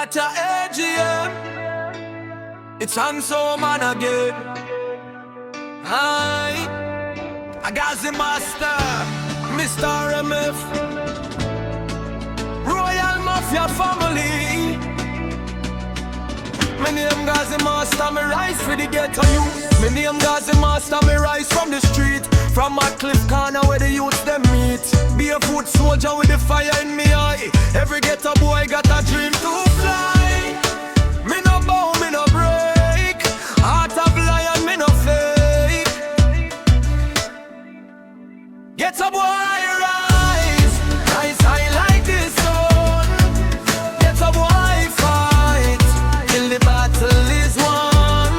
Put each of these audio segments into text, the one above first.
at your AGM. It's Anthem man again. I Ghazi master, Mr. MF, Royal Mafia family. My name Ghazi master, me rise for the ghetto youth. My name Ghazi master, me rise from the street. From a cliff corner where the youth them meet. Be a foot soldier with the fire in me eye. Every ghetto boy got a dream to fly. Me no bow, me no break. Heart of lion, me no fake. Ghetto boy rise, rise high like the sun. Ghetto boy fight till the battle is won.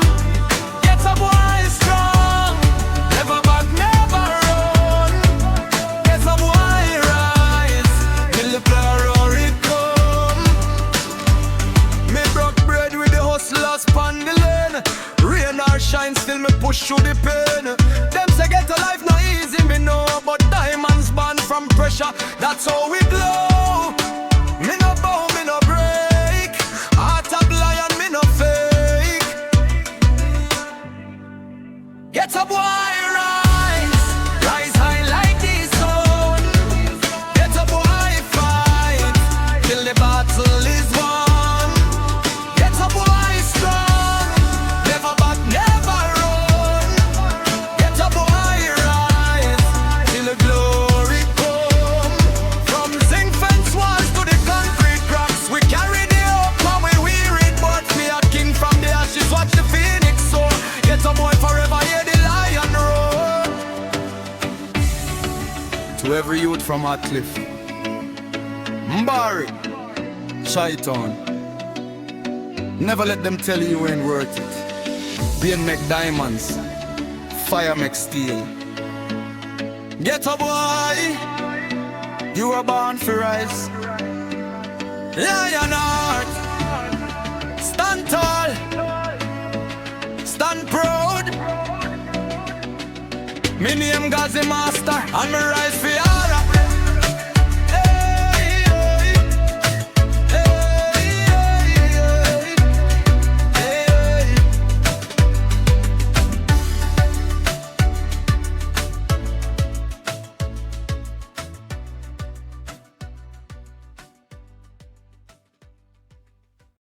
Ghetto boy strong, never back, never run. Ghetto boy rise till the glory come. Me broke bread with the hustlers pon the lane. Rain or shine, still me push through the pain. Them say ghetto life no easy, me know, but diamonds born from pressure. That's how we glow. Me no bow, me no break. Heart of lion, me no fake. Ghetto boy rise, rise high like the sun. Ghetto boy fight till the battle is won. Ghetto boy strong, never back, never run. Ghetto boy rise till the glory come. From zinc fence walls to the concrete cracks, we carry the hope and we wear it. But we are king from the ashes, watch the phoenix soar. Ghetto boy forever, hear the lion roar. To every youth from Cliff, Mbari, Shaitan, never let them tell you you ain't worth it. Pain make diamonds, fire make steel. Ghetto boy, you were born for rise. Lion heart, stand tall, stand proud. Me name Ghazi master, and me rise for